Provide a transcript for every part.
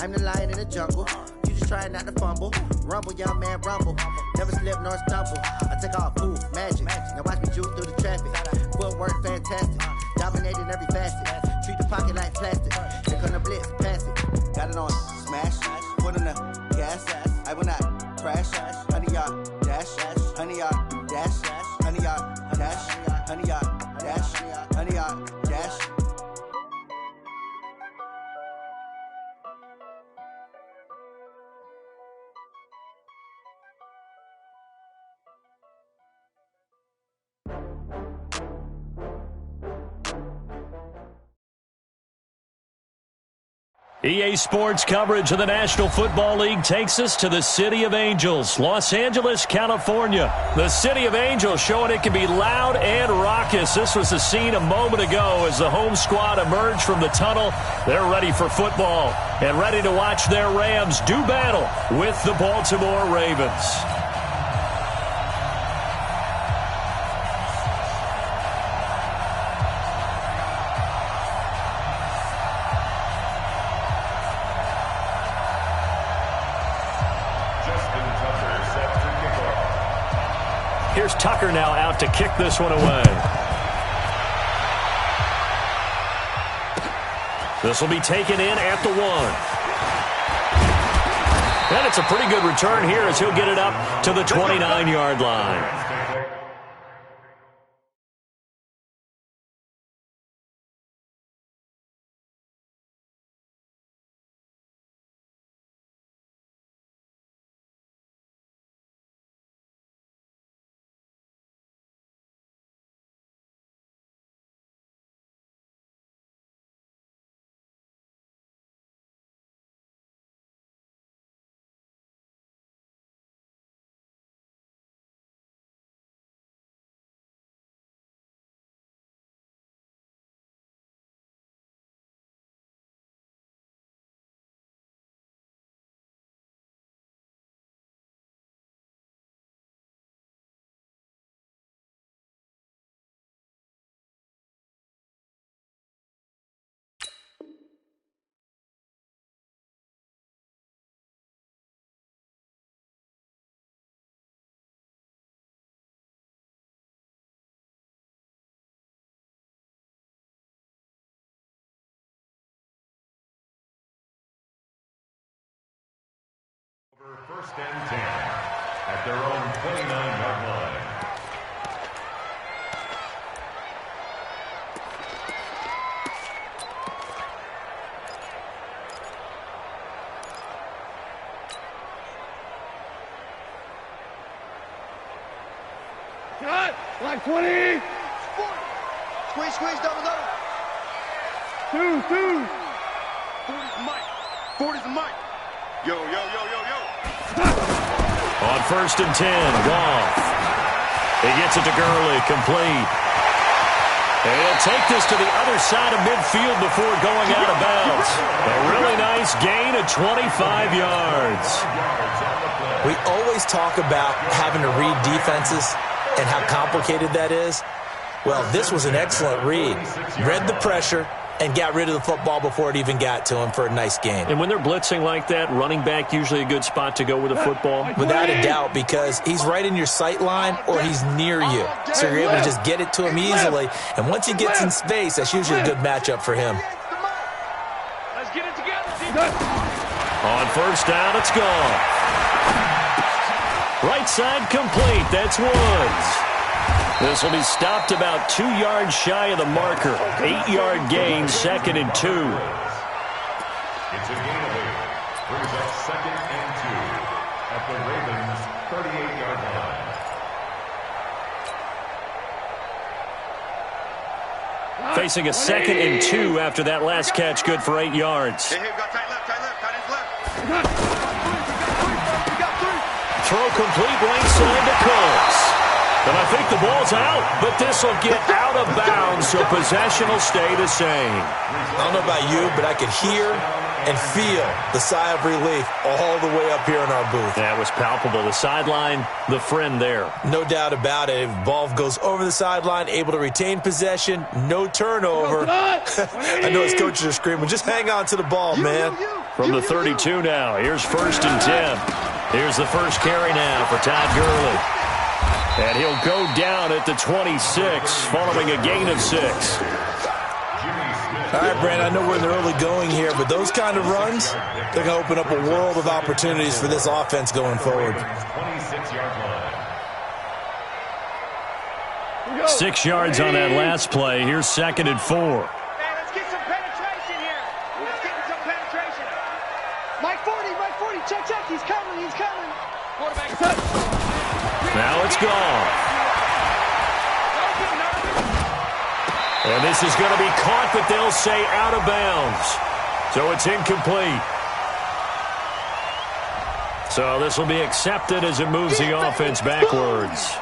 I'm the lion in the jungle. You just trying not to fumble. Rumble, young man, rumble. Never slip nor stumble. I take off, ooh, magic. Now watch me juke through the traffic. Footwork fantastic. Dominating every facet. Treat the pocket like plastic. Here come the blitz, pass it. Got it on smash. Put on the gas. I will not crash. Honey, y'all dash. Honey, y'all dash. Honey, y'all dash. Honey, y'all dash. Honey, y'all dash. EA Sports coverage of the National Football League takes us to the City of Angels, Los Angeles, California. The City of Angels showing it can be loud and raucous. This was the scene a moment ago as the home squad emerged from the tunnel. They're ready for football and ready to watch their Rams do battle with the Baltimore Ravens. Here's Tucker now out to kick this one away. This will be taken in at the 1. And it's a pretty good return here as he'll get it up to the 29-yard line. First and 10 at their own 29-yard line. Cut! Like 20! Squeeze, double. 2. 40's the mic. 40's the mic. Yo. On first and 10, Goff. He gets it to Gurley, complete. And he'll take this to the other side of midfield before going out of bounds. A really nice gain of 25 yards. We always talk about having to read defenses and how complicated that is. Well, this was an excellent read. Read the pressure and got rid of the football before it even got to him for a nice gain. And when they're blitzing like that, running back usually a good spot to go with the football? Without a doubt, because he's right in your sight line or he's near you. So you're able to just get it to him easily. And once he gets in space, that's usually a good matchup for him. Let's get it together. On first down, it's gone. Right side complete. That's Woods. This will be stopped about 2 yards shy of the marker. 8-yard gain, 2nd and 2. It's a gain of 8. Brings up 2nd and 2 at the Ravens' 38-yard line. Facing a 2nd and 2 after that last catch, good for 8 yards. Hey, we got tight left, tight his left. Throw complete right side to Cooks. And I think the ball's out, but this will get out of bounds, so possession will stay the same. I don't know about you, but I could hear and feel the sigh of relief all the way up here in our booth. That was palpable. The sideline, the friend there. No doubt about it. If the ball goes over the sideline, able to retain possession, no turnover. I know his coaches are screaming, just hang on to the ball, man. From the 32 now, here's 1st and 10. Here's the first carry now for Todd Gurley. And he'll go down at the 26 following a gain of 6. All right, Brand, I know we're in the early going here, but those kind of runs, they're going to open up a world of opportunities for this offense going forward. 6 yards on that last play. Here's 2nd and 4. Let's get some penetration here. Let's get some penetration. Mike 40, check, he's coming. Quarterback set. Now it's gone. And this is going to be caught, but they'll say out of bounds. So it's incomplete. So this will be accepted as it moves the offense backwards.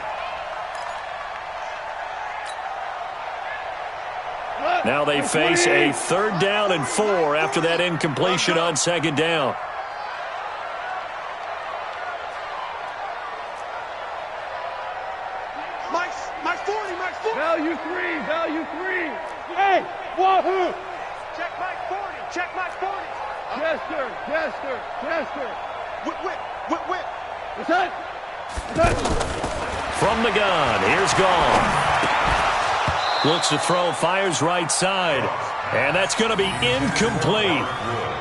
Now they face a 3rd down and 4 after that incompletion on 2nd down. Mike's 40. Value 3. Hey, wahoo! Check Mike 40. Chester. Whip. What's that? From the gun, here's Gone. Looks to throw, fires right side. And that's going to be incomplete.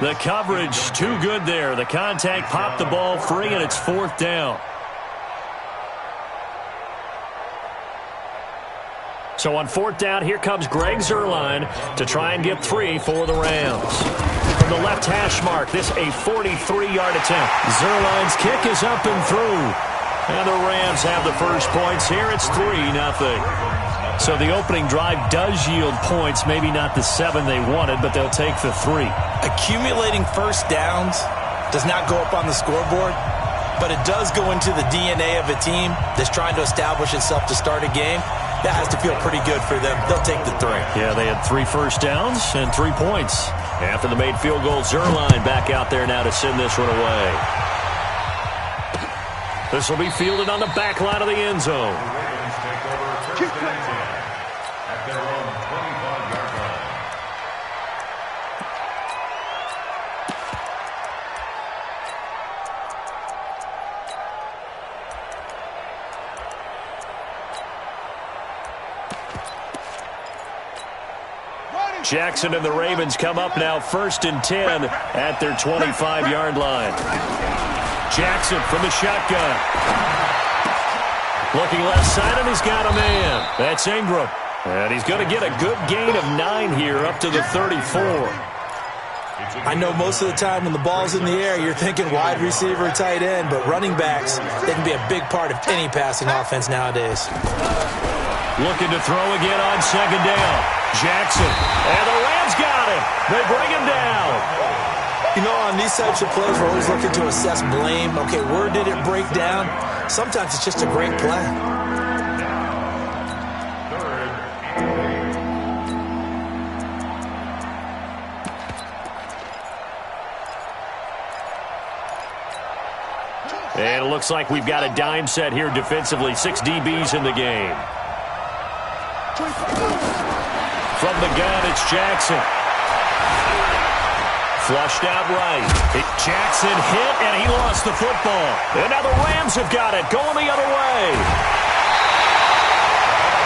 The coverage too good there. The contact popped the ball free, and it's 4th down. So on 4th down, here comes Greg Zuerlein to try and get 3 for the Rams. From the left hash mark, this a 43-yard attempt. Zuerlein's kick is up and through. And the Rams have the first points here. It's 3-0. So the opening drive does yield points, maybe not the 7 they wanted, but they'll take the 3. Accumulating first downs does not go up on the scoreboard, but it does go into the DNA of a team that's trying to establish itself to start a game. That has to feel pretty good for them. They'll take the 3. Yeah, they had 3 first downs and 3 points. After the made field goal, Zuerlein back out there now to send this one away. This will be fielded on the back line of the end zone. Jackson and the Ravens come up now 1st and 10 at their 25-yard line. Jackson from the shotgun. Looking left side, and he's got a man. That's Ingram. And he's going to get a good gain of 9 here up to the 34. I know most of the time when the ball's in the air, you're thinking wide receiver, tight end, but running backs, they can be a big part of any passing offense nowadays. Looking to throw again on 2nd down. Jackson. And the Rams got him. They bring him down. You know, on these types of plays, we're always looking to assess blame. Okay, where did it break down? Sometimes it's just a great play. And it looks like we've got a dime set here defensively. 6 DBs in the game. From the gun, it's Jackson. Flushed out right. Jackson hit, and he lost the football. And now the Rams have got it, going the other way.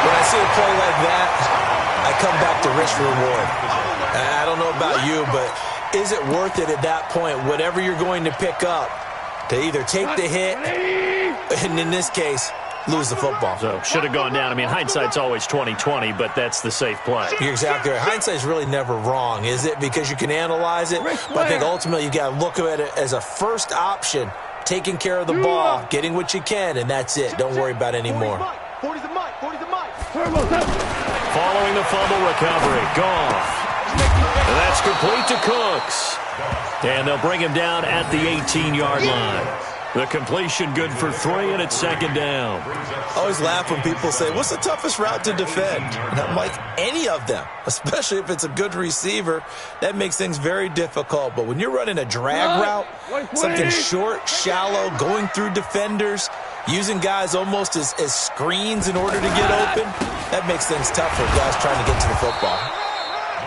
When I see a play like that, I come back to risk reward. I don't know about you, but is it worth it at that point, whatever you're going to pick up, to either take the hit, and in this case, lose the football? So, should have gone down. I mean, hindsight's always 20/20, but that's the safe play. You're exactly right. Hindsight's really never wrong, is it? Because you can analyze it, but I think ultimately you got to look at it as a first option, taking care of the ball, getting what you can, and that's it. Don't worry about any more. 40's the mic. Following the fumble recovery, Goff. And that's complete to Cooks. And they'll bring him down at the 18-yard line. The completion good for 3, and it's 2nd down. I always laugh when people say, what's the toughest route to defend? And I'm like, any of them, especially if it's a good receiver. That makes things very difficult. But when you're running a drag route, something short, shallow, going through defenders, using guys almost as screens in order to get open, that makes things tough for guys trying to get to the football.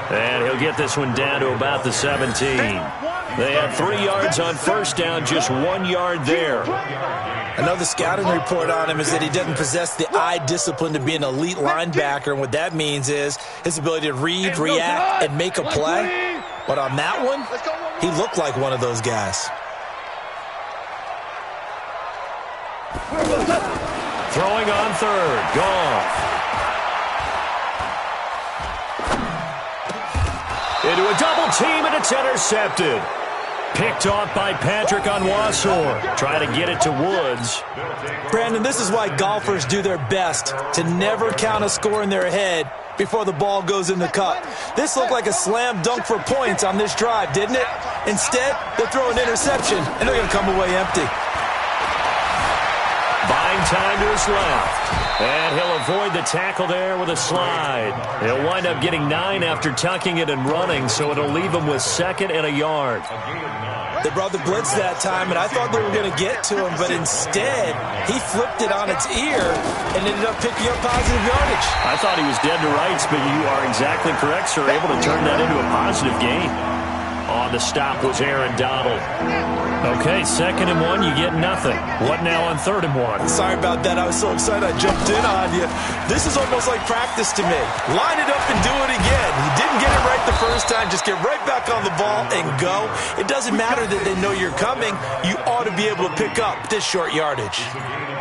And he'll get this one down to about the 17. They had 3 yards on first down, just 1 yard there. I know the scouting report on him is that he doesn't possess the eye discipline to be an elite linebacker, and what that means is his ability to read, react, and make a play. But on that one, he looked like one of those guys. Throwing on third, Goff. Into a double team, and it's intercepted. Picked off by Patrick on Wassor. Trying to get it to Woods. Brandon, this is why golfers do their best to never count a score in their head before the ball goes in the cup. This looked like a slam dunk for points on this drive, didn't it? Instead, they throw an interception, and they're going to come away empty. Buying time to his left. And he'll avoid the tackle there with a slide. He'll wind up getting 9 after tucking it and running, so it'll leave him with 2nd and a yard. They brought the blitz that time, and I thought they were going to get to him, but instead, he flipped it on its ear and ended up picking up positive yardage. I thought he was dead to rights, but you are exactly correct, sir. Able to turn that into a positive gain. On the stop was Aaron Donald. Okay, 2nd and 1, you get nothing. What now on 3rd and 1? Sorry about that. I was so excited I jumped in on you. This is almost like practice to me. Line it up and do it again. You didn't get it right the first time. Just get right back on the ball and go. It doesn't matter that they know you're coming. You ought to be able to pick up this short yardage.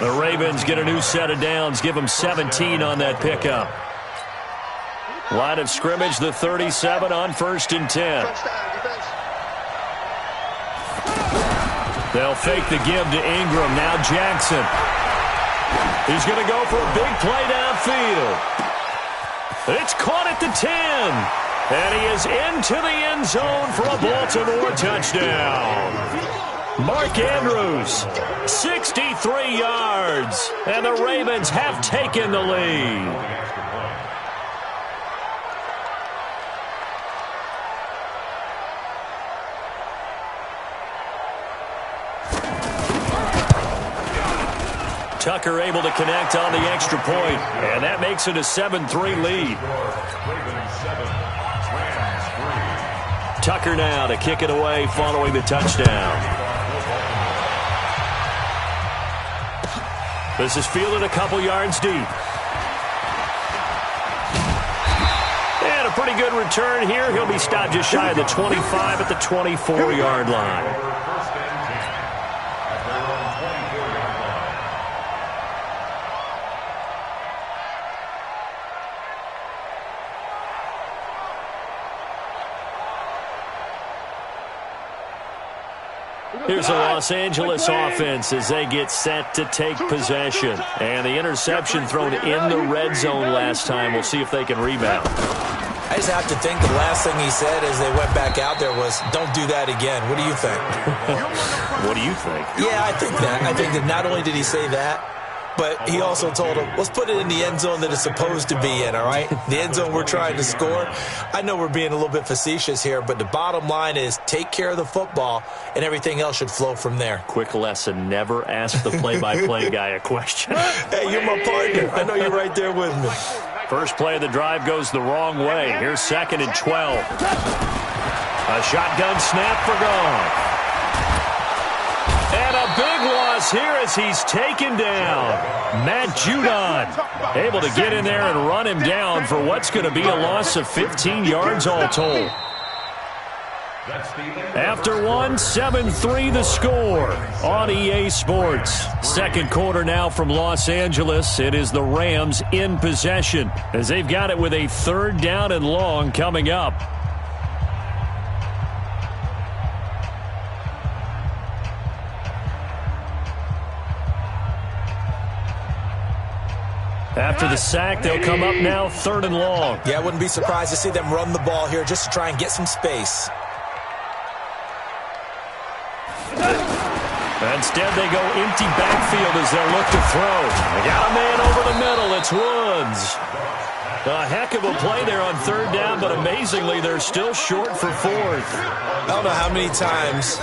The Ravens get a new set of downs. Give them 17 on that pickup. Line of scrimmage, the 37 on 1st and 10. They'll fake the give to Ingram. Now Jackson. He's going to go for a big play downfield. It's caught at the 10. And he is into the end zone for a Baltimore touchdown. Mark Andrews, 63 yards. And the Ravens have taken the lead. Tucker able to connect on the extra point, and that makes it a 7-3 lead. Tucker now to kick it away following the touchdown. This is fielded a couple yards deep. And a pretty good return here. He'll be stopped just shy of the 25 at the 24-yard line. Here's a Los Angeles offense as they get set to take possession. And the interception thrown in the red zone last time. We'll see if they can rebound. I just have to think the last thing he said as they went back out there was, don't do that again. What do you think? What do you think? Yeah, I think that. I think that not only did he say that, but he also told him, let's put it in the end zone that it's supposed to be in, all right? The end zone we're trying to score. I know we're being a little bit facetious here, but the bottom line is take care of the football, and everything else should flow from there. Quick lesson, never ask the play-by-play guy a question. Hey, you're my partner. I know you're right there with me. First play of the drive goes the wrong way. Here's 2nd and 12. A shotgun snap for Goff. And a big loss here as he's taken down. Matt Judon able to get in there and run him down for what's going to be a loss of 15 yards all told. After one, 7-3 the score on EA Sports. Second quarter now from Los Angeles. It is the Rams in possession as they've got it with a 3rd down and long coming up. After the sack, they'll come up now 3rd and long. Yeah, I wouldn't be surprised to see them run the ball here just to try and get some space. Instead, they go empty backfield as they look to throw. They got a man over the middle. It's Woods. A heck of a play there on 3rd down, but amazingly, they're still short for 4th. I don't know how many times,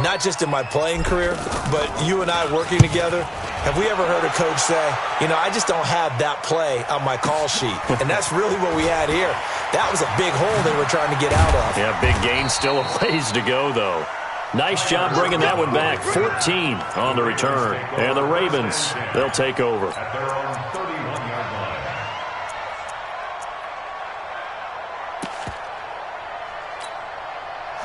not just in my playing career, but you and I working together, have we ever heard a coach say, you know, I just don't have that play on my call sheet. And that's really what we had here. That was a big hole they were trying to get out of. Yeah, big gain, still a ways to go, though. Nice job bringing that one back. 14 on the return. And the Ravens, they'll take over. At their own 31-yard line.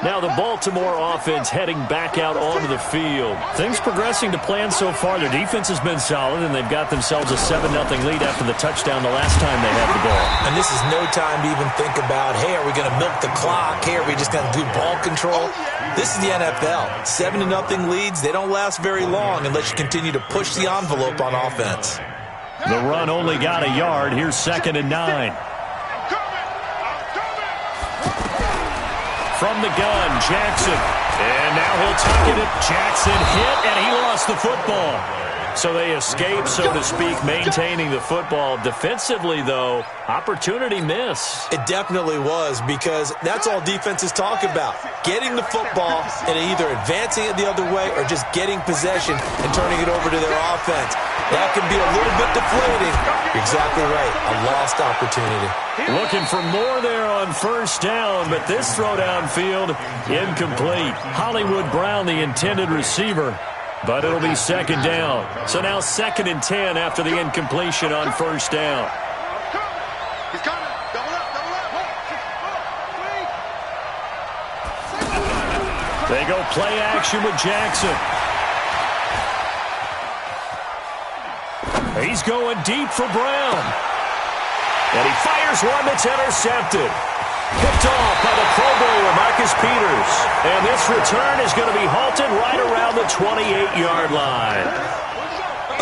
Now the Baltimore offense heading back out onto the field. Things progressing to plan so far. Their defense has been solid, and they've got themselves a 7-0 lead after the touchdown the last time they had the ball. And this is no time to even think about, hey, are we going to milk the clock? Hey, are we just going to do ball control? This is the NFL. 7-0 leads, they don't last very long unless you continue to push the envelope on offense. The run only got a yard. Here's 2nd and 9. From the gun, Jackson. And now he'll tuck it. Jackson hit, and he lost the football. So they escape, so to speak, maintaining the football. Defensively, though, opportunity miss. It definitely was, because that's all defenses talk about. Getting the football and either advancing it the other way or just getting possession and turning it over to their offense. That can be a little bit deflating. You're exactly right. A lost opportunity. Looking for more there on 1st down, but this throw downfield, incomplete. Hollywood Brown, the intended receiver, but it'll be 2nd down. So now 2nd and 10 after the incompletion on 1st down. He's coming. Double up, double up. They go play action with Jackson. He's going deep for Brown. And he fires one that's intercepted. Picked off by the Pro Bowler, Marcus Peters. And this return is going to be halted right around the 28-yard line.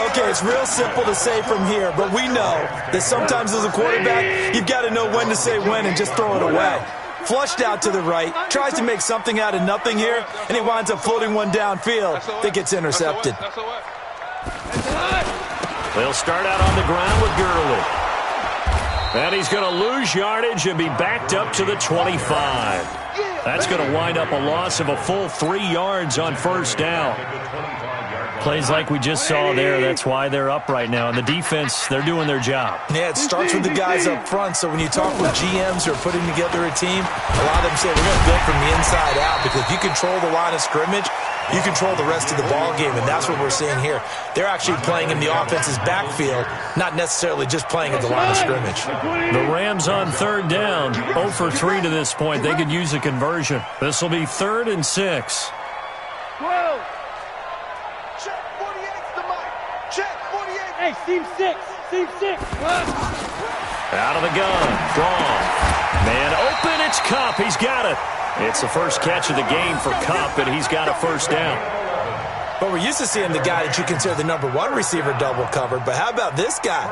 Okay, it's real simple to say from here, but we know that sometimes as a quarterback, you've got to know when to say when and just throw it away. Flushed out to the right, tries to make something out of nothing here, and he winds up floating one downfield that gets intercepted. They'll start out on the ground with Gurley. And he's going to lose yardage and be backed up to the 25. That's going to wind up a loss of a full 3 yards on 1st down. Plays like we just saw there, that's why they're up right now. And the defense, they're doing their job. Yeah, it starts with the guys up front. So when you talk with GMs who are putting together a team, a lot of them say we're going to build from the inside out, because if you control the line of scrimmage, you control the rest of the ball game, and that's what we're seeing here. They're actually playing in the offense's backfield, not necessarily just playing at the line of scrimmage. The Rams on 3rd down, 0 for 3 to this point. They could use a conversion. This will be 3rd and 6. Whoa! Check 48's the mic. Check 48. Hey, seam 6. Seam 6. Out of the gun. Gone. Man open. It's Kupp. He's got it. It's the first catch of the game for Kupp, and he's got a 1st down. But we're used to seeing the guy that you consider the #1 receiver double covered. But how about this guy?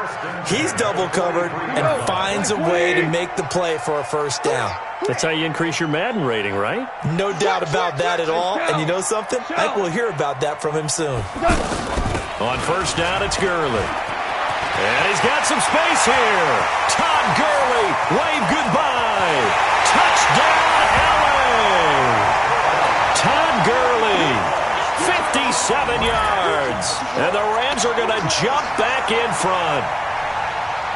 He's double covered and finds a way to make the play for a 1st down. That's how you increase your Madden rating, right? No doubt about that at all. And you know something? I think we'll hear about that from him soon. On 1st down, it's Gurley. And he's got some space here. Todd Gurley, wave goodbye. Touchdown, LA. Todd Gurley, 57 yards. And the Rams are going to jump back in front.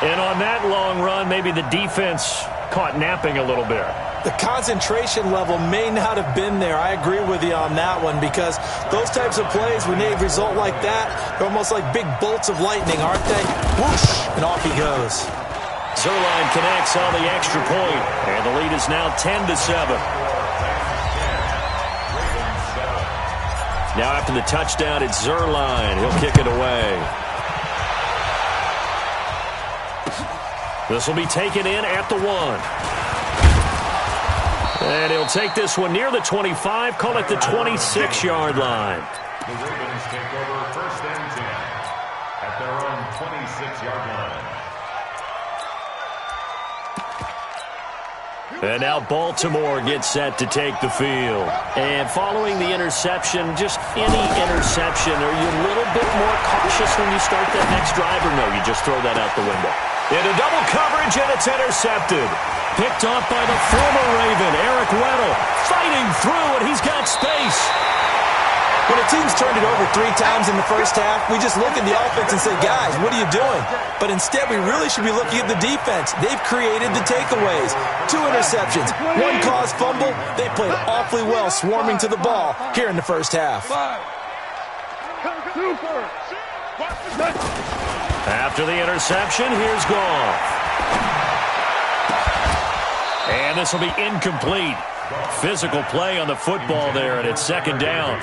And on that long run, maybe the defense caught napping a little bit. The concentration level may not have been there. I agree with you on that one, because those types of plays, when they result like that, they're almost like big bolts of lightning, aren't they? Whoosh, and off he goes. Zerline connects on the extra point, and the lead is now 10-7. Now after the touchdown, it's Zerline. He'll kick it away. This will be taken in at the 1. And he'll take this one near the 25, call it the 26-yard line. The Ravens take over 1st and 10 at their own 26-yard line. And now Baltimore gets set to take the field. And following the interception, just any interception, are you a little bit more cautious when you start that next drive, or no, you just throw that out the window? Into double coverage, and it's intercepted. Picked off by the former Raven, Eric Weddle, fighting through, and he's got space. When a team's turned it over 3 times in the first half, we just look at the offense and say, guys, what are you doing? But instead, we really should be looking at the defense. They've created the takeaways. 2 interceptions, 1 caused fumble. They played awfully well swarming to the ball here in the first half. After the interception, here's Goff. And this will be incomplete. Physical play on the football there, and it's second down.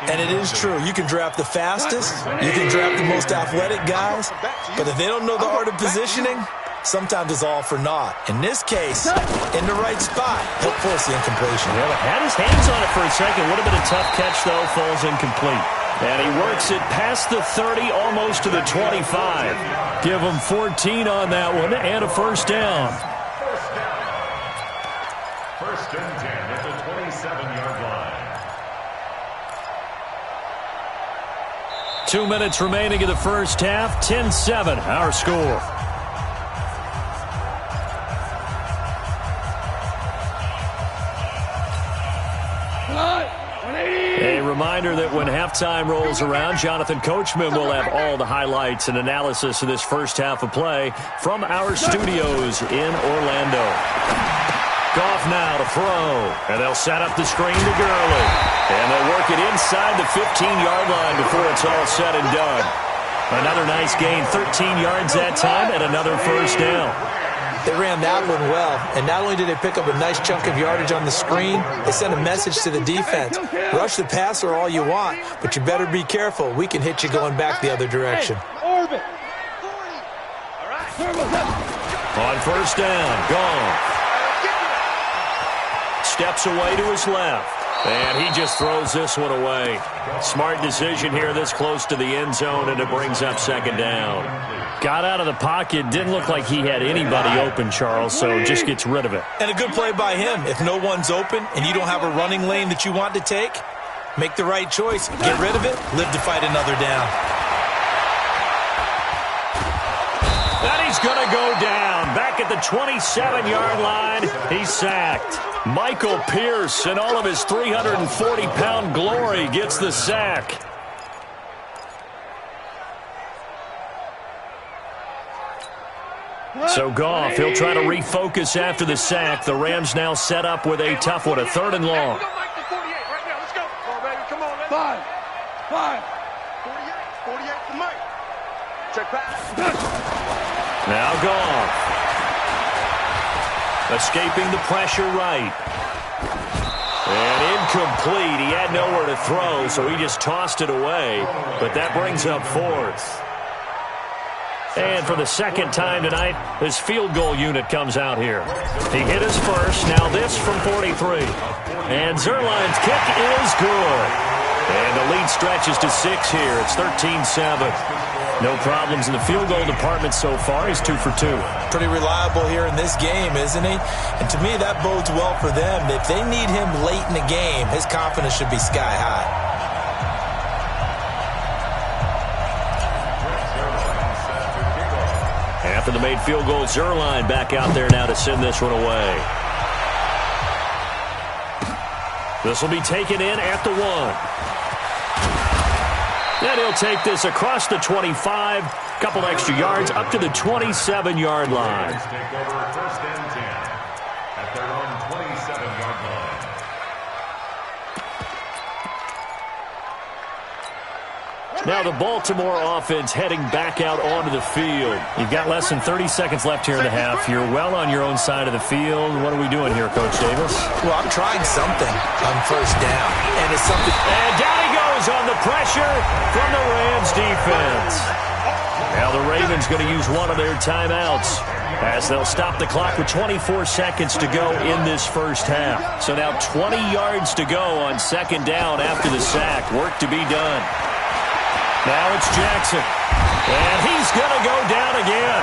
And it is true. You can draft the fastest. You can draft the most athletic guys. But if they don't know the art of positioning, sometimes it's all for naught. In this case, in the right spot, he'll force the incompletion. Yeah, had his hands on it for a second. Would have been a tough catch, though. Falls incomplete. And he works it past the 30, almost to the 25. Give him 14 on that one and a first down. First and 10 at the 27-yard line. 2 minutes remaining in the first half. 10-7, our score. A reminder that when halftime rolls around, Jonathan Coachman will have all the highlights and analysis of this first half of play from our studios in Orlando. Goff now to throw, and they'll set up the screen to Gurley. And they'll work it inside the 15-yard line before it's all said and done. Another nice gain, 13 yards that time, and another first down. They ran that one well, and not only did they pick up a nice chunk of yardage on the screen, they sent a message to the defense. Rush the passer all you want, but you better be careful. We can hit you going back the other direction. On first down, Goff steps away to his left, and he just throws this one away. Smart decision here this close to the end zone, and it brings up second down. Got out of the pocket, didn't look like he had anybody open, Charles, so just gets rid of it. And a good play by him. If no one's open and you don't have a running lane that you want to take, make the right choice. Get rid of it, live to fight another down. And he's going to go down. Back at the 27-yard line, he's sacked. Michael Pierce, in all of his 340-pound glory, gets the sack. So Goff, he'll try to refocus after the sack. The Rams now set up with a tough one, a 3rd and long. Five. 48 for Mike. Check pass. Now Goff. Escaping the pressure right. And incomplete. He had nowhere to throw, so he just tossed it away. But that brings up 4th. And for the second time tonight, his field goal unit comes out here. He hit his first, now this from 43. And Zerline's kick is good. And the lead stretches to 6 here. It's 13-7. No problems in the field goal department so far. He's 2 for 2. Pretty reliable here in this game, isn't he? And to me, that bodes well for them. If they need him late in the game, his confidence should be sky high. After the made field goal, Zerline back out there now to send this one away. This will be taken in at the 1. Then he'll take this across the 25, couple extra yards up to the 27-yard line. Take over 1st and 10 at their own 27-yard line. Now the Baltimore offense heading back out onto the field. You've got less than 30 seconds left here in the half. You're well on your own side of the field. What are we doing here, Coach Davis? Well, I'm trying something on first down. And it's something. And down he goes on the pressure from the Rams defense. Now the Ravens going to use one of their timeouts as they'll stop the clock with 24 seconds to go in this first half. So now 20 yards to go on second down after the sack. Work to be done. Now it's Jackson, and he's going to go down again.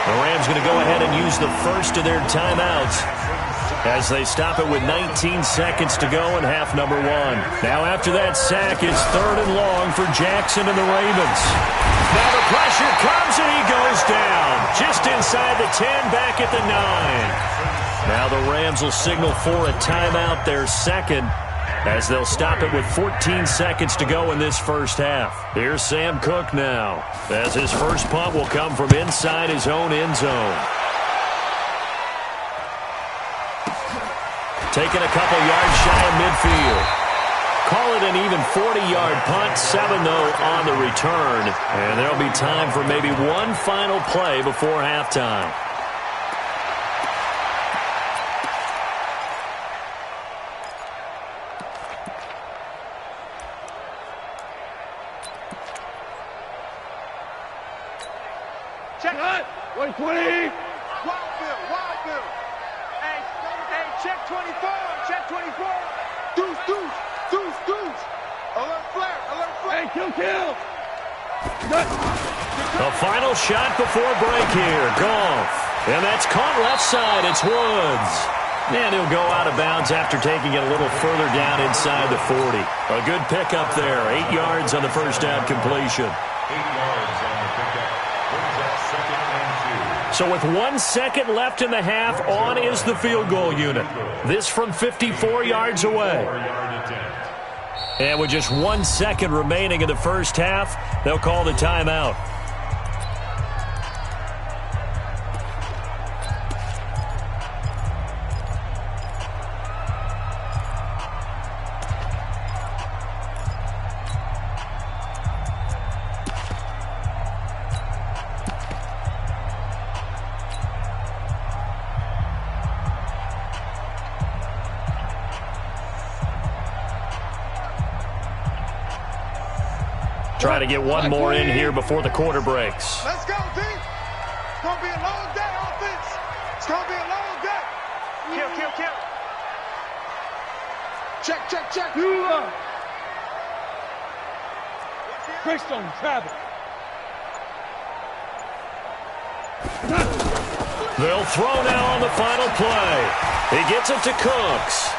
The Rams going to go ahead and use the first of their timeouts as they stop it with 19 seconds to go in half number 1. Now after that sack, it's 3rd and long for Jackson and the Ravens. Now the pressure comes, and he goes down just inside the 10, back at the 9. Now the Rams will signal for a timeout, their second. as they'll stop it with 14 seconds to go in this first half. Here's Sam Cook now, as his first punt will come from inside his own end zone. Taking a couple yards shy of midfield. Call it an even 40-yard punt, 7 though on the return. And there'll be time for maybe one final play before halftime. Check. 120. Wild Bill. Hey, check 24. Check 24. Deuce. Alert flare. Hey, kill. A final shot before break here. Goff. And that's caught left side. It's Woods. And he'll go out of bounds after taking it a little further down inside the 40. A good pickup there. 8 yards on the first down completion. 8 yards on the pickup. Brings up 2nd and 2. So with 1 second left in the half, on is the field goal unit. This from 54 yards away. 4-yard attempt. And with just 1 second remaining in the first half, they'll call the timeout. Try to get one more in here before the quarter breaks. Let's go, D. It's going to be a long day, offense. It's going to be a long day. Kill. Check. Greystone, travel. They'll throw now on the final play. He gets it to Cooks.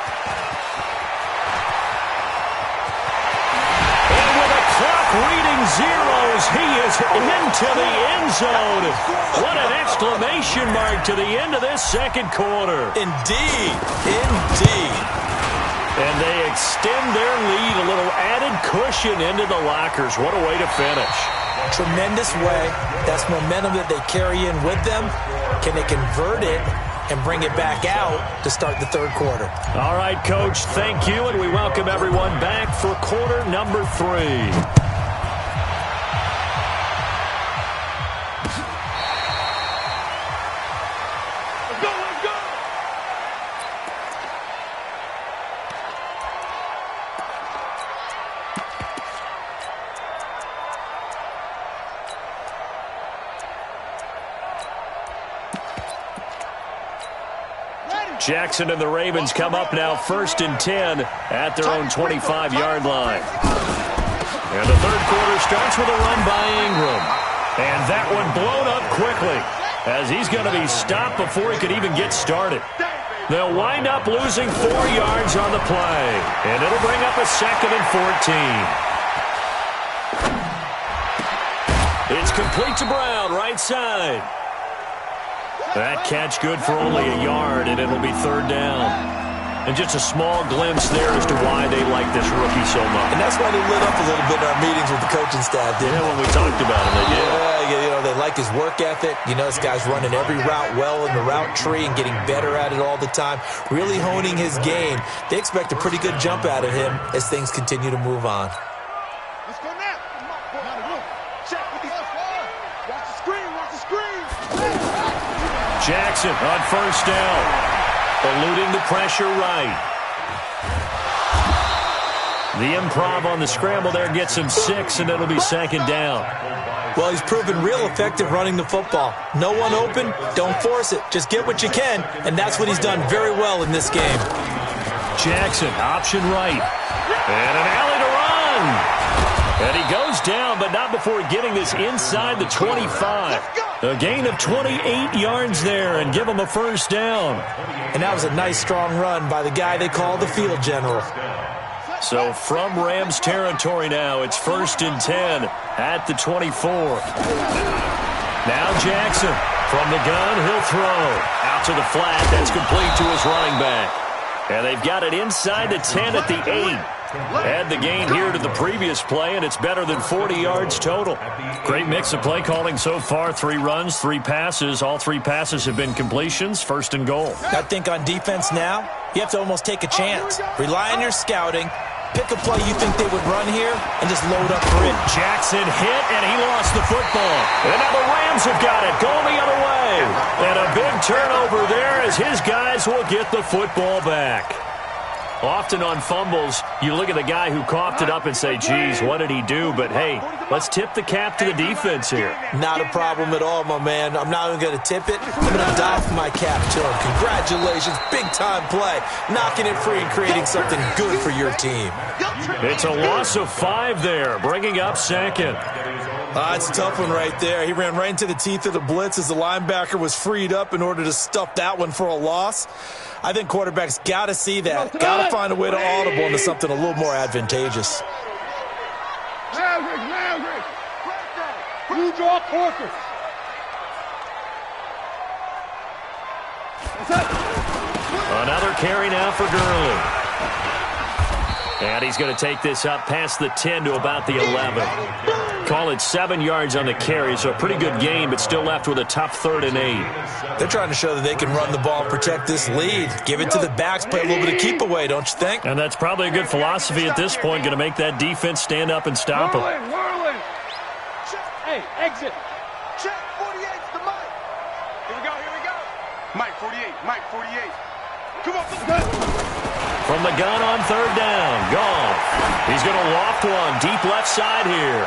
Reading zeros, he is into the end zone. What an exclamation mark to the end of this second quarter. Indeed. And they extend their lead, a little added cushion into the lockers. What a way to finish. Tremendous way. That's momentum that they carry in with them. Can they convert it and bring it back out to start the third quarter? All right, Coach, thank you, and we welcome everyone back for quarter number 3. Jackson and the Ravens come up now 1st and 10 at their own 25-yard line. And the third quarter starts with a run by Ingram. And that one blown up quickly as he's going to be stopped before he could even get started. They'll wind up losing 4 yards on the play. And it'll bring up a 2nd and 14. It's complete to Brown, right side. That catch good for only a yard, and it'll be 3rd down. And just a small glimpse there as to why they like this rookie so much. And that's why they lit up a little bit in our meetings with the coaching staff, didn't when we talked about him, they did. Yeah, they like his work ethic. This guy's running every route well in the route tree and getting better at it all the time, really honing his game. They expect a pretty good jump out of him as things continue to move on. Let's go now. Check with these. Watch the screen. Jackson on 1st down, eluding the pressure right. The improv on the scramble there gets him 6, and it'll be 2nd down. Well, he's proven real effective running the football. No one open, don't force it. Just get what you can, and that's what he's done very well in this game. Jackson, option right, and an alley to run. And he goes down, but not before getting this inside the 25. A gain of 28 yards there and give him a 1st down. And that was a nice, strong run by the guy they call the field general. So from Rams territory now, it's 1st and 10 at the 24. Now Jackson from the gun, he'll throw. Out to the flat, that's complete to his running back. And they've got it inside the 10 at the 8. Add the gain here to the previous play, and it's better than 40 yards total. Great mix of play calling so far. 3 runs, 3 passes. All 3 passes have been completions. First and goal. I think on defense now, you have to almost take a chance. Rely on your scouting. Pick a play you think they would run here and just load up for it. Jackson hit, and he lost the football. And now the Rams have got it, going the other way. And a big turnover there as his guys will get the football back. Often on fumbles, you look at the guy who coughed it up and say, geez, what did he do? But, hey, let's tip the cap to the defense here. Not a problem at all, my man. I'm not even going to tip it. I'm going to doff my cap to him. Congratulations. Big-time play. Knocking it free and creating something good for your team. It's a loss of 5 there, bringing up second. It's a tough one right there. He ran right into the teeth of the blitz as the linebacker was freed up in order to stuff that one for a loss. I think quarterbacks got to see that. Got to find a way to audible into something a little more advantageous. You draw quarters. Another carry now for Gurley. And he's going to take this up past the 10 to about the 11. Call it 7 yards on the carry, so a pretty good game, but still left with a tough 3rd and 8. They're trying to show that they can run the ball and protect this lead. Give it to the backs, play a little bit of keep away, don't you think? And that's probably a good philosophy at this point, going to make that defense stand up and stop them. Whirling. Hey, exit. Check 48's the Mike. Here we go. Mike 48, Mike 48. Come on, let's go. From the gun on 3rd down, Goff. He's going to loft one deep left side here.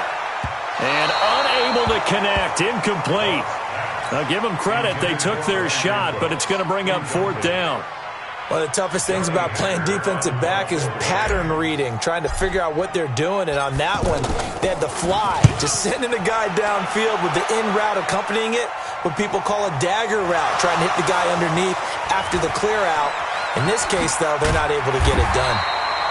And unable to connect, incomplete. Now give them credit, they took their shot, but it's going to bring up 4th down. One of the toughest things about playing defensive back is pattern reading, trying to figure out what they're doing. And on that one, they had to fly, just sending a guy downfield with the in route accompanying it, what people call a dagger route, trying to hit the guy underneath after the clear out. In this case, though, they're not able to get it done.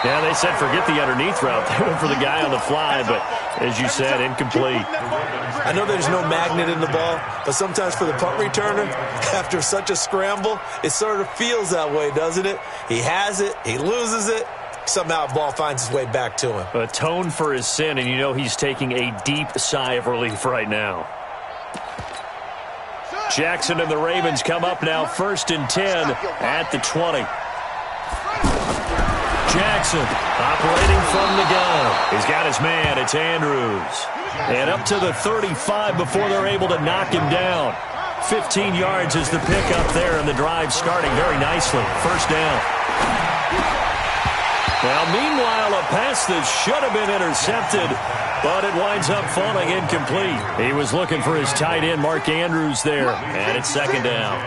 Yeah, they said forget the underneath route. They went for the guy on the fly, but as you said, incomplete. I know there's no magnet in the ball, but sometimes for the punt returner, after such a scramble, it sort of feels that way, doesn't it? He has it, he loses it, somehow the ball finds its way back to him. Atone for his sin, and you know he's taking a deep sigh of relief right now. Jackson and the Ravens come up now 1st and 10 at the 20. Jackson operating from the gun. He's got his man. It's Andrews. And up to the 35 before they're able to knock him down. 15 yards is the pickup there, and the drive starting very nicely. 1st down. Now, meanwhile, a pass that should have been intercepted, but it winds up falling incomplete. He was looking for his tight end, Mark Andrews, there. And it's 2nd down.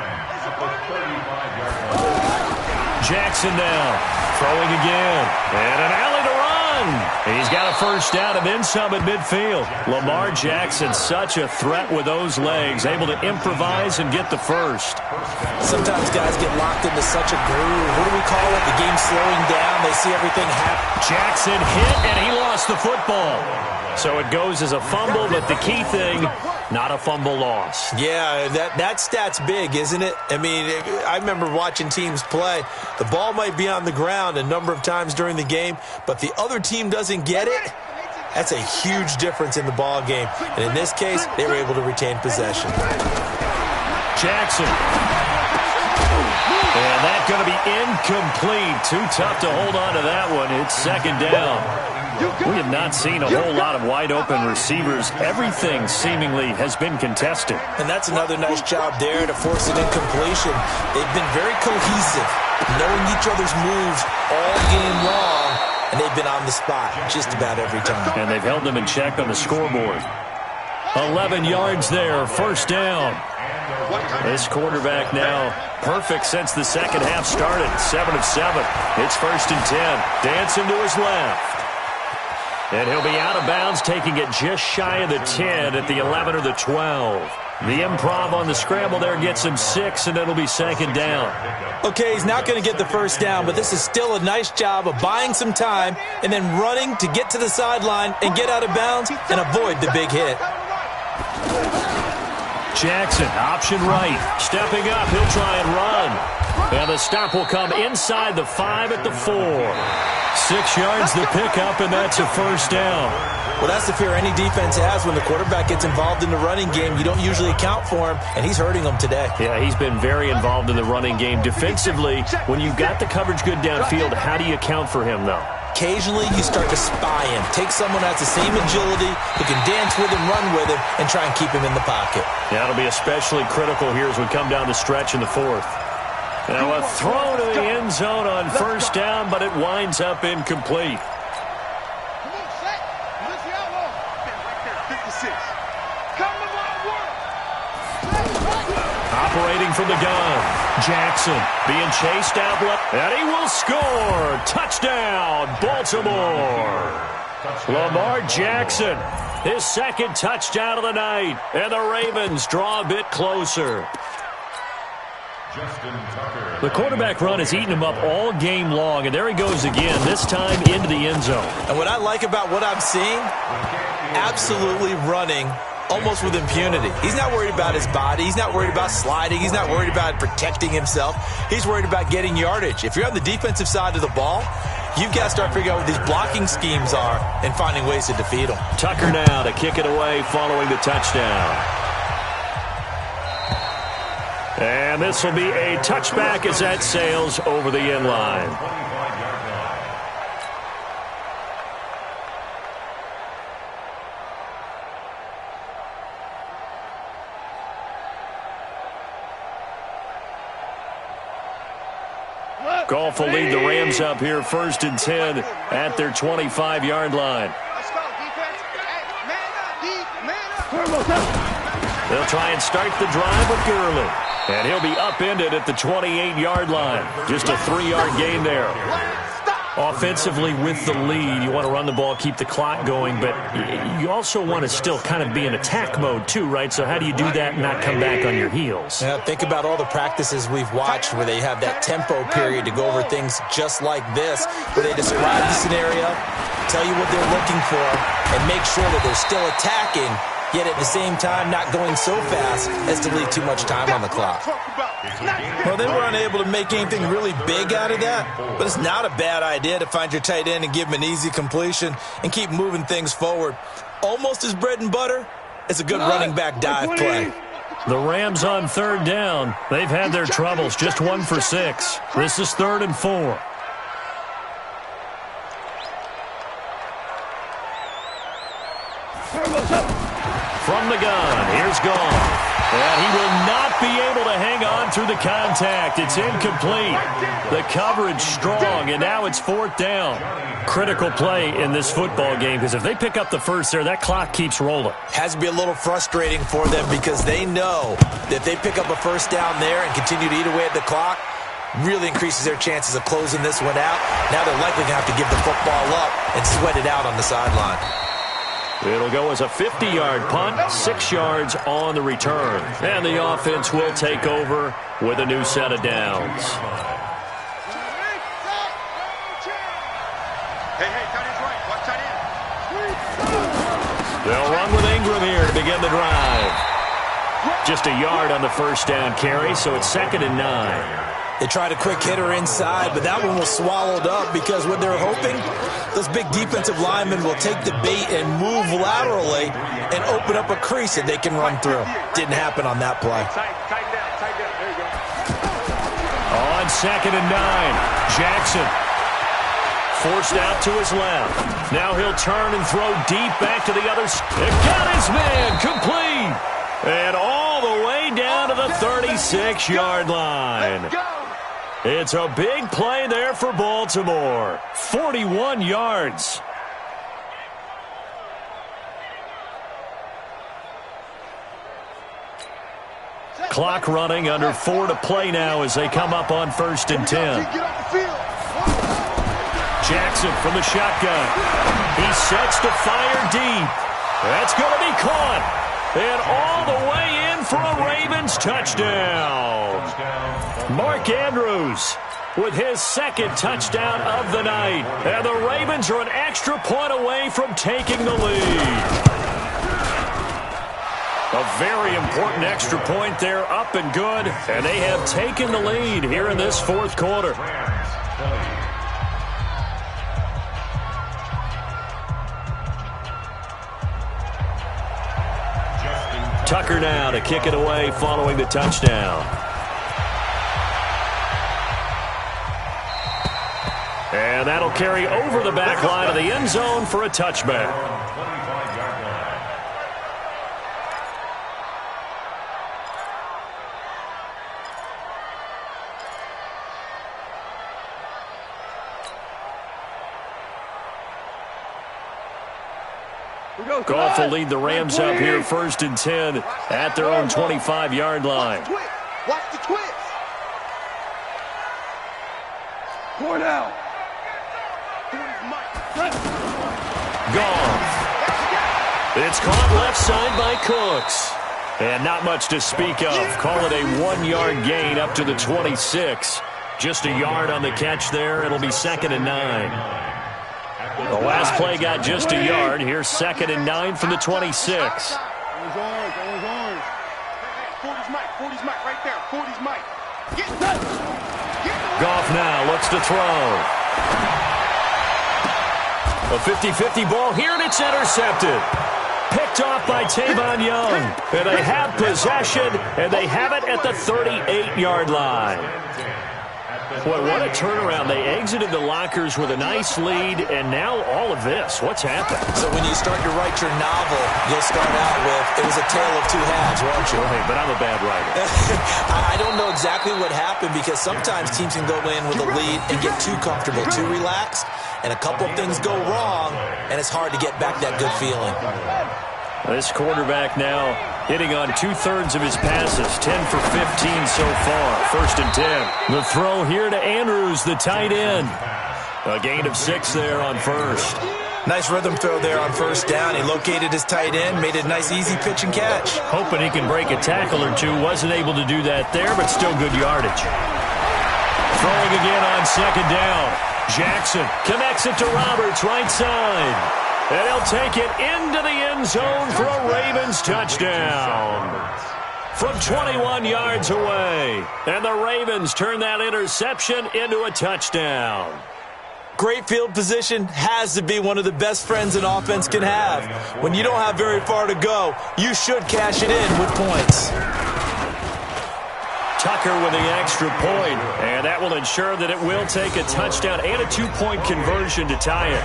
Jackson now. Throwing again. And an alley to run. He's got a 1st down and then some at midfield. Lamar Jackson, such a threat with those legs, able to improvise and get the 1st. Sometimes guys get locked into such a groove. What do we call it? The game's slowing down. They see everything happen. Jackson hit, and he lost the football. So it goes as a fumble, but the key thing, not a fumble loss. Yeah, that stat's big, isn't it? I mean, I remember watching teams play. The ball might be on the ground a number of times during the game, but the other team doesn't get it. That's a huge difference in the ball game. And in this case, they were able to retain possession. Jackson. And that's going to be incomplete. Too tough to hold on to that one. It's 2nd down. We have not seen a whole lot of wide-open receivers. Everything seemingly has been contested. And that's another nice job there to force an incompletion. They've been very cohesive, knowing each other's moves all game long, and they've been on the spot just about every time. And they've held them in check on the scoreboard. 11 yards there, 1st down. This quarterback now perfect since the 2nd half started. 7 of 7. It's 1st and 10. Dancing to his left. And he'll be out of bounds, taking it just shy of the 10 at the 11 or the 12. The improv on the scramble there gets him 6, and it'll be 2nd down. Okay, he's not going to get the 1st down, but this is still a nice job of buying some time and then running to get to the sideline and get out of bounds and avoid the big hit. Jackson, option right. Stepping up, he'll try and run. And the stop will come inside the 5 at the 4. 6 yards the pickup, and that's a first down. Well, that's the fear any defense has when the quarterback gets involved in the running game. You don't usually account for him, and he's hurting them today. Yeah, he's been very involved in the running game. Defensively, when you've got the coverage good downfield, how do you account for him, though? Occasionally, you start to spy him. Take someone that has the same agility, who can dance with him, run with him, and try and keep him in the pocket. Yeah, it'll be especially critical here as we come down the stretch in the 4th. Now a throw to the end zone on first down, but it winds up incomplete. Operating from the gun, Jackson being chased out left, and he will score. Touchdown, Baltimore. Lamar Jackson, his second touchdown of the night, and the Ravens draw a bit closer. The quarterback run has eaten him up all game long, and there he goes again, this time into the end zone. And what I like about what I'm seeing, absolutely running almost with impunity. He's not worried about his body. He's not worried about sliding. He's not worried about protecting himself. He's worried about getting yardage. If you're on the defensive side of the ball, you've got to start figuring out what these blocking schemes are and finding ways to defeat them. Tucker now to kick it away following the touchdown. And this will be a touchback as that sails over the end line. Goff will lead the Rams up here 1st and 10 at their 25-yard line. Let's go, defense. Hey, man up, They'll try and start the drive with Gurley. And he'll be upended at the 28-yard line. Just a 3-yard gain there. Offensively with the lead, you want to run the ball, keep the clock going, but you also want to still kind of be in attack mode too, right? So how do you do that and not come back on your heels? Yeah, think about all the practices we've watched where they have that tempo period to go over things just like this, where they describe the scenario, tell you what they're looking for, and make sure that they're still attacking, yet at the same time not going so fast as to leave too much time on the clock. Well, they were unable to make anything really big out of that, but it's not a bad idea to find your tight end and give him an easy completion and keep moving things forward. Almost as bread and butter as a good running back dive play. The Rams on 3rd down. They've had their troubles, just 1 for 6. This is 3rd and 4. From the gun, here's Goff. And he will not be able to hang on through the contact. It's incomplete. The coverage strong, and now it's 4th down. Critical play in this football game, because if they pick up the first there, that clock keeps rolling. Has to be a little frustrating for them because they know that if they pick up a first down there and continue to eat away at the clock, really increases their chances of closing this one out. Now they're likely going to have to give the football up and sweat it out on the sideline. It'll go as a 50-yard punt, 6 yards on the return. And the offense will take over with a new set of downs. They'll run with Ingram here to begin the drive. Just a yard on the first down carry, so it's 2nd and 9. They tried a quick hitter inside, but that one was swallowed up because what they're hoping, those big defensive linemen will take the bait and move laterally and open up a crease that they can run through. Didn't happen on that play. Tighten down. There you go. On 2nd and 9, Jackson forced out to his left. Now he'll turn and throw deep back to the other side. It got his man complete. And all the way down to the 36-yard line. It's a big play there for Baltimore. 41 yards. Clock running, under 4 to play now as they come up on 1st and 10. Jackson from the shotgun. He sets to fire deep. That's going to be caught. And all the way in for a Ravens touchdown. Mark Andrews with his 2nd touchdown of the night. And the Ravens are an extra point away from taking the lead. A very important extra point there, up and good, and they have taken the lead here in this fourth quarter. Tucker now to kick it away following the touchdown. And that'll carry over the back line of the end zone for a touchback. Goff will lead the Rams up here first and 10 at their own 25-yard line. Watch the twist. Pour down. Goff. It's caught left side by Cooks. And not much to speak of. Call it a 1-yard gain up to the 26. Just a yard on the catch there. It'll be 2nd and 9. The last play got just a yard. Here's 2nd and 9 from the 26. 40's Mike. 40's Mike right there. 40's Mike. Goff now looks to throw. A 50-50 ball here, and it's intercepted. Picked off by Tavon Young. And they have possession, and they have it at the 38-yard line. Boy, what a turnaround. They exited the lockers with a nice lead, and now all of this. What's happened? So when you start to write your novel, you'll start out with, it was a tale of two halves, won't you? Right, but I'm a bad writer. I don't know exactly what happened, because sometimes teams can go in with a lead and get too comfortable, too relaxed, and a couple of things go wrong, and it's hard to get back that good feeling. This quarterback now hitting on 2/3 of his passes, 10 for 15 so far. 1st and 10. The throw here to Andrews, the tight end. A gain of 6 there on first. Nice rhythm throw there on first down. He located his tight end, made a nice easy pitch and catch. Hoping he can break a tackle or two. Wasn't able to do that there, but still good yardage. Throwing again on 2nd down. Jackson connects it to Roberts, right side. And he'll take it into the end zone for a Ravens touchdown. From 21 yards away. And the Ravens turn that interception into a touchdown. Great field position has to be one of the best friends an offense can have. When you don't have very far to go, you should cash it in with points. Tucker with the extra point, and that will ensure that it will take a touchdown and a 2-point conversion to tie it.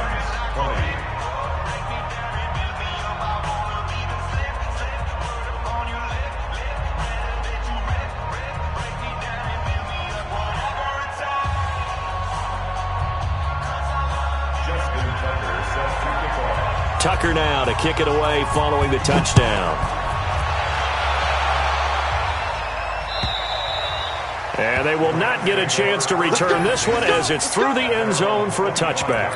Tucker now to kick it away following the touchdown. And they will not get a chance to return this one as it's through the end zone for a touchback.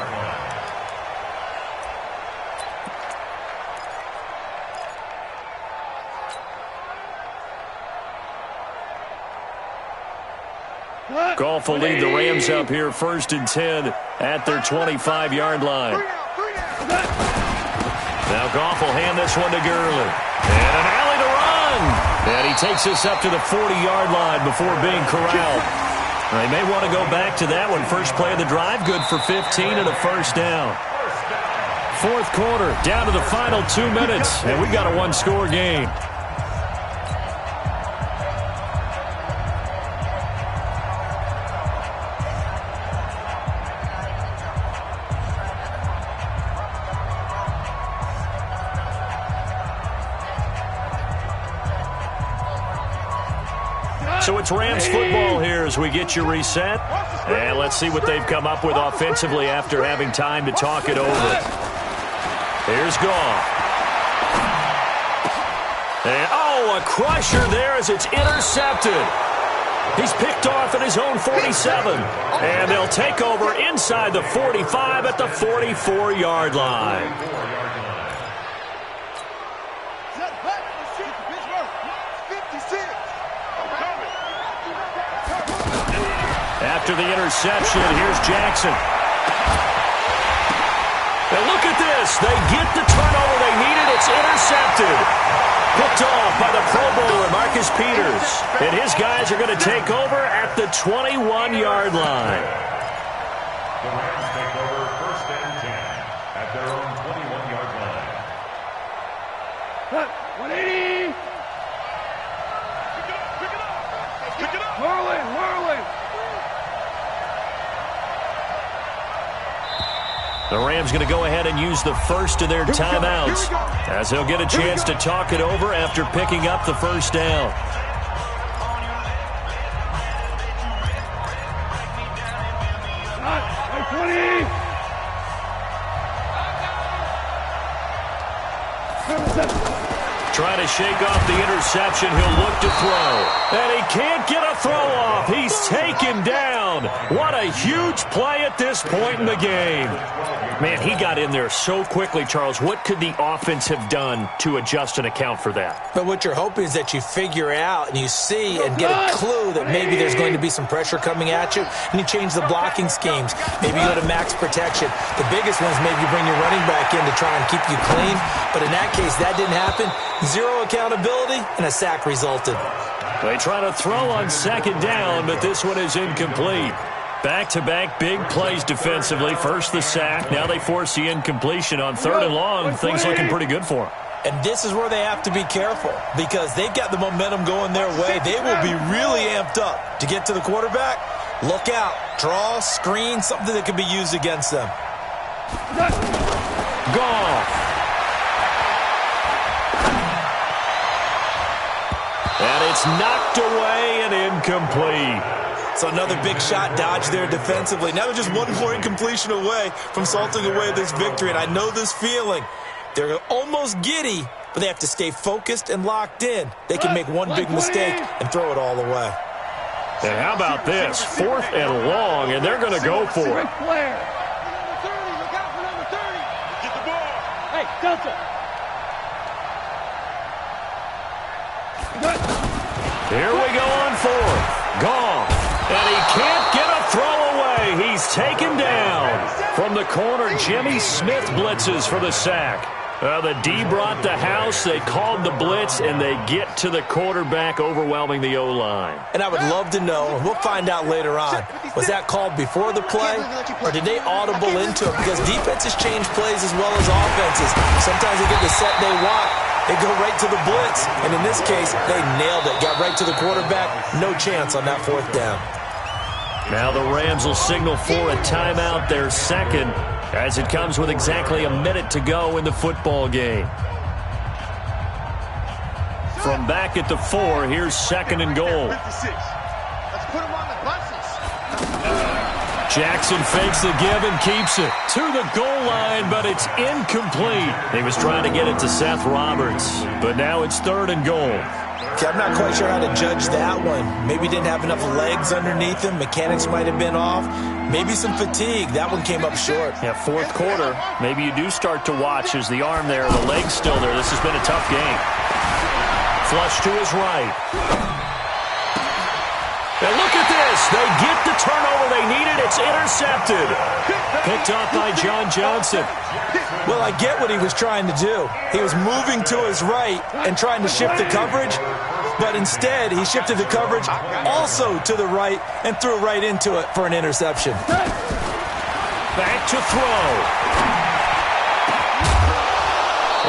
Goff will lead the Rams up here 1st and 10 at their 25-yard line. Now Goff will hand this one to Gurley. And an alley to run. And he takes this up to the 40-yard line before being corralled. They may want to go back to that one. First play of the drive, good for 15 and a first down. Fourth quarter, down to the final 2 minutes. And we got a one-score game. So it's Rams football here as we get you reset. And let's see what they've come up with offensively after having time to talk it over. Here's Goff. And, a crusher there as it's intercepted. He's picked off at his own 47. And they'll take over inside the 45 at the 44-yard line. After the interception, here's Jackson. And look at this. They get the turnover they needed. It's intercepted. Picked off by the Pro Bowler, Marcus Peters. And his guys are going to take over at the 21-yard line. The Rams take over 1st and 10 at their own 21-yard line. 180. Pick it up. Marlin. The Rams going to go ahead and use the first of their timeouts as they'll get a chance to talk it over after picking up the first down. Trying to shake off the interception. He'll look to throw. And he can't get a throw off. He's taken down. What a huge play at this point in the game. Man, he got in there so quickly, Charles. What could the offense have done to adjust and account for that? But what you're hoping is that you figure out and you see and get a clue that maybe there's going to be some pressure coming at you, and you change the blocking schemes. Maybe you go to max protection. The biggest one is maybe you bring your running back in to try and keep you clean. But in that case, that didn't happen. Zero accountability, and a sack resulted. They try to throw on second down, but this one is incomplete. Back-to-back big plays defensively. First the sack. Now they force the incompletion on 3rd and long. Things looking pretty good for them. And this is where they have to be careful because they've got the momentum going their way. They will be really amped up to get to the quarterback. Look out. Draw, screen, something that can be used against them. Gone. And it's knocked away and incomplete. So another big shot dodged there defensively. Now they're just one more incompletion away from salting away this victory. And I know this feeling. They're almost giddy, but they have to stay focused and locked in. They can make one big mistake and throw it all away. And how about this? 4th and long, and they're going to go for it. Get the ball. Hey, Delta. Here we go on 4th. Gone. And he can't get a throw away. He's taken down. From the corner, Jimmy Smith blitzes for the sack. The D brought the house. They called the blitz, and they get to the quarterback, overwhelming the O-line. And I would love to know, and we'll find out later on, was that called before the play, or did they audible into it? Because defenses change plays as well as offenses. Sometimes they get the set they want. They go right to the blitz, and in this case, they nailed it. Got right to the quarterback. No chance on that 4th down. Now the Rams will signal for a timeout, their second, as it comes with exactly a minute to go in the football game. From back at the 4, here's 2nd and goal. Let's put him on the buses. Jackson fakes the give and keeps it to the goal line, but it's incomplete. He was trying to get it to Seth Roberts, but now it's 3rd and goal. Okay, I'm not quite sure how to judge that one. Maybe didn't have enough legs underneath him. Mechanics might have been off. Maybe some fatigue. That one came up short. Yeah, 4th quarter. Maybe you do start to watch as the arm there, the leg's still there. This has been a tough game. Flush to his right. And look at this. They get the turnover they needed. It's intercepted. Picked off by John Johnson. Well, I get what he was trying to do. He was moving to his right and trying to shift the coverage, but instead he shifted the coverage also to the right and threw right into it for an interception. Back to throw.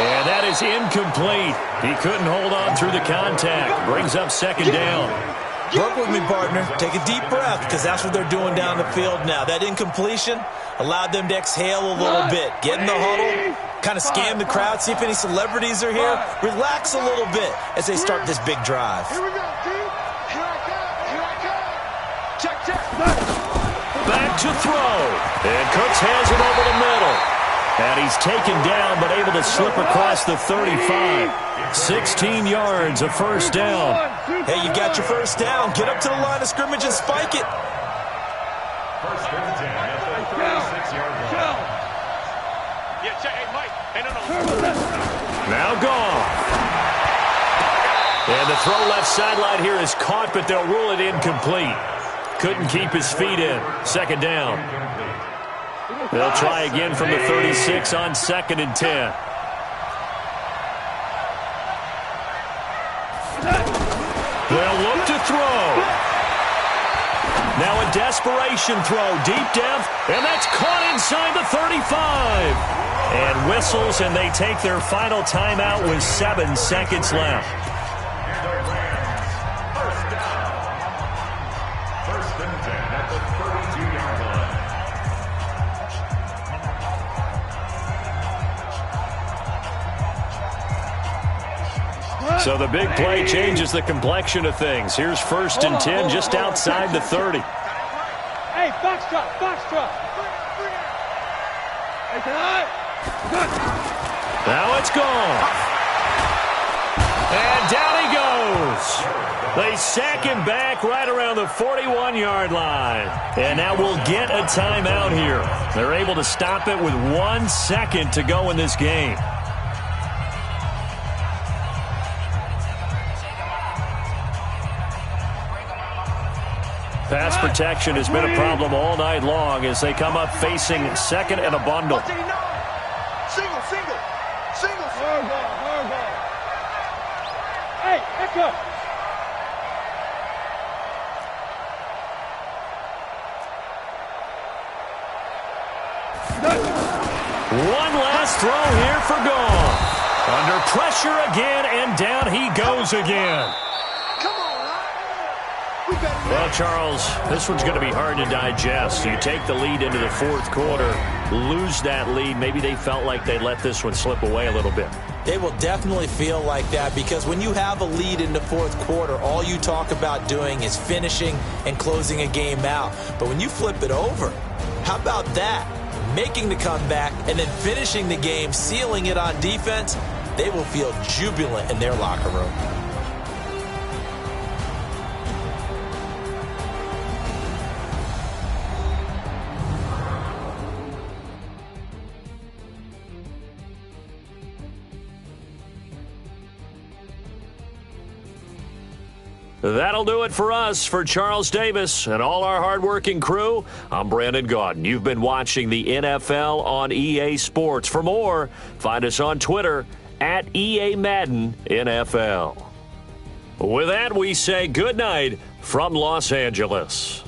And that is incomplete. He couldn't hold on through the contact. Brings up 2nd down. Work with me, partner. Take a deep breath, because that's what they're doing down the field now. That incompletion allowed them to exhale a little bit. Get in the huddle, kind of scan the crowd, see if any celebrities are here. Relax a little bit as they start this big drive. Here we go, team. Here I come. Here I come. Check, check. Back to throw. And Cooks has it over the middle. And he's taken down, but able to slip across the 35. 16 yards, a 1st down. Hey, you got your 1st down. Get up to the line of scrimmage and spike it. 1st and 10 at the 36-yard line. Yeah, check. Hey, Mike. Hey, no. Now gone. And the throw left sideline here is caught, but they'll rule it incomplete. Couldn't keep his feet in. 2nd down. They'll try again from the 36 on 2nd and 10. They'll look to throw. Now a desperation throw, deep depth, and that's caught inside the 35. And whistles, and they take their final timeout with 7 seconds left. First and 10 at the 32-yard line. So the big play changes the complexion of things. Here's 1st and 10 just outside the 30. Hey, foxtrot. Now it's gone. And down he goes. They sack him back right around the 41-yard line. And now we'll get a timeout here. They're able to stop it with 1 second to go in this game. Pass protection has been a problem all night long as they come up facing 2nd and a bundle. Single. Hard ball. Hey, echo. One last throw here for Gone. Under pressure again, and down he goes again. Well, Charles, this one's going to be hard to digest. You take the lead into the 4th quarter, lose that lead. Maybe they felt like they let this one slip away a little bit. They will definitely feel like that because when you have a lead in the 4th quarter, all you talk about doing is finishing and closing a game out. But when you flip it over, how about that? Making the comeback and then finishing the game, sealing it on defense, they will feel jubilant in their locker room. That'll do it for us. For Charles Davis and all our hardworking crew, I'm Brandon Gaudin. You've been watching the NFL on EA Sports. For more, find us on Twitter at EA Madden NFL. With that, we say good night from Los Angeles.